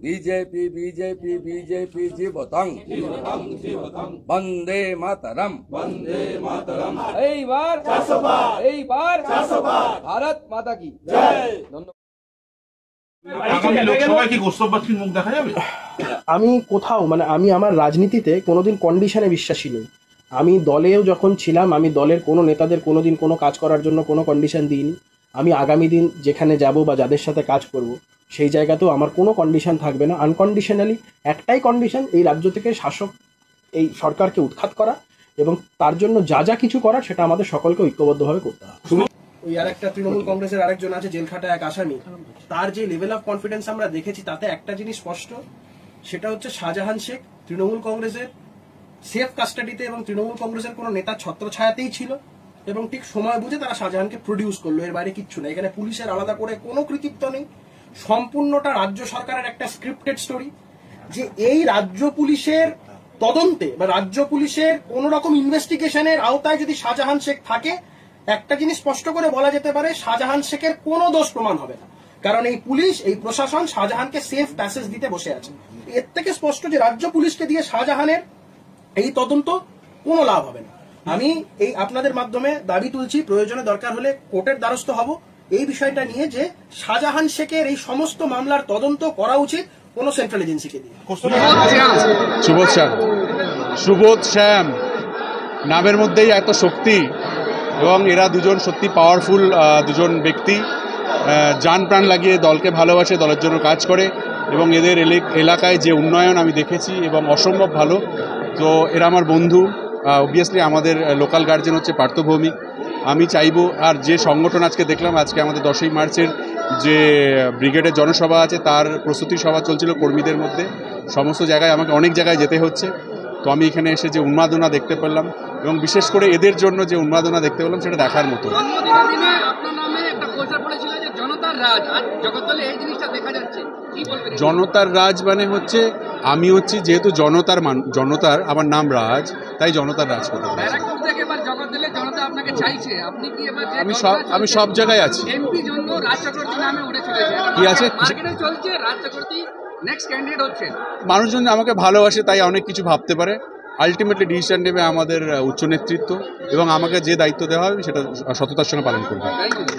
BJP BJP BJP জীবতং বন্দে মাতরম এইবার ভারত মাতা কি জয়। আগামী লোকসভায় কি গোস্তবাদীর মুখ দেখা যাবে? আমি কোথাও আমি আমার রাজনীতিতে কোনোদিন কন্ডিশনে বিশ্বাসী নই। আমি দলেও যখন ছিলাম আমি দলের কোনো নেতাদের কোনোদিন কোনো কাজ করার জন্য কোনো কন্ডিশন দিইনি। আমি আগামী দিন যেখানে যাব বা যাদের সাথে কাজ করব সেই জায়গাতেও আমার কোনো কন্ডিশন থাকবে না। আনকন্ডিশনালি একটাই কন্ডিশন, এই রাজ্য থেকে শাসক এই সরকারকে উৎখাত করা এবং তার জন্য যা যা কিছু করার সেটা আমাদের সকলকে ঐক্যবদ্ধভাবে করতে হবে। ওই আরেকটা তৃণমূল কংগ্রেসের আরেকজন আছে জেলখাটা এক আসামি, তার যে লেভেল অফ কনফিডেন্স আমরা দেখেছি তাতে একটা জিনিস স্পষ্ট, সেটা হচ্ছে শাহজাহান শেখ তৃণমূল কংগ্রেসের সেফ কাস্টাডিতে এবং তৃণমূল কংগ্রেসের কোনো নেতা ছত্রছায়াতেই ছিল এবং ঠিক সময় বুঝে তারা শাহজাহানকে প্রডিউস করলো। এর বাইরে কিচ্ছু না, এখানে পুলিশের আলাদা করে কোনো কৃতিত্ব নেই। সম্পূর্ণটা রাজ্য সরকারের একটা স্ক্রিপ্টেড স্টোরি, যে এই রাজ্য পুলিশের তদন্তে বা রাজ্য পুলিশের কোন রকম ইনভেস্টিগেশনের আওতায় যদি শাহজাহান শেখ থাকে, একটা জিনিস স্পষ্ট করে বলা যেতে পারে, শাহজাহান শেখের কোনো দোষ প্রমাণ হবে না, কারণ এই পুলিশ এই প্রশাসন শাহজাহানকে সেফ প্যাসেজ দিতে বসে আছে। এর থেকে স্পষ্ট যে রাজ্য পুলিশকে দিয়ে শাহজাহানের এই তদন্ত কোনো লাভ হবে না। আমি এই আপনাদের মাধ্যমে দাবি তুলছি, প্রয়োজনে দরকার হলে কোর্টের দ্বারস্থ হব এই বিষয়টা নিয়ে, যে শাহজাহান শেখের এই সমস্ত মামলার তদন্ত করা উচিত কোন সেন্ট্রাল এজেন্সিকে দিয়ে। সুবোধ শ্যাম নামের মধ্যেই এত শক্তি এবং এরা দুজন সত্যি পাওয়ারফুল দুজন ব্যক্তি, জান প্রাণ লাগিয়ে দলকে ভালোবাসে, দলের জন্য কাজ করে এবং এদের এলাকায় যে উন্নয়ন আমি দেখেছি এবং অসম্ভব ভালো। তো এরা আমার বন্ধু, অবভিয়াসলি আমাদের লোকাল গার্জেন হচ্ছে পার্থ ভৌমিক। আমি চাইবো, আর যে সংগঠন আজকে দেখলাম, আজকে আমাদের 10ই মার্চের যে ব্রিগেডের জনসভা আছে তার প্রস্তুতি সভা চলছিল কর্মীদের মধ্যে, সমস্ত জায়গায় আমাকে অনেক জায়গায় যেতে হচ্ছে। তো আমি এখানে এসে যে উন্মাদনা দেখতে পেলাম এবং বিশেষ করে এদের জন্য যে উন্মাদনা দেখতে পেলাম সেটা দেখার মতো। জনতার রাজ মানে হচ্ছে আমি হচ্ছি যেহেতু জনতার আমার নাম রাজ, তাই জনতার রাজ করতে আমি সব জায়গায় আছি। কি আছে মানুষজন আমাকে ভালোবাসে তাই অনেক কিছু ভাবতে পারে, আলটিমেটলি ডিসিশন নেবে আমাদের উচ্চ নেতৃত্ব এবং আমাকে যে দায়িত্ব দেওয়া হবে সেটা সততার সঙ্গে পালন করবে।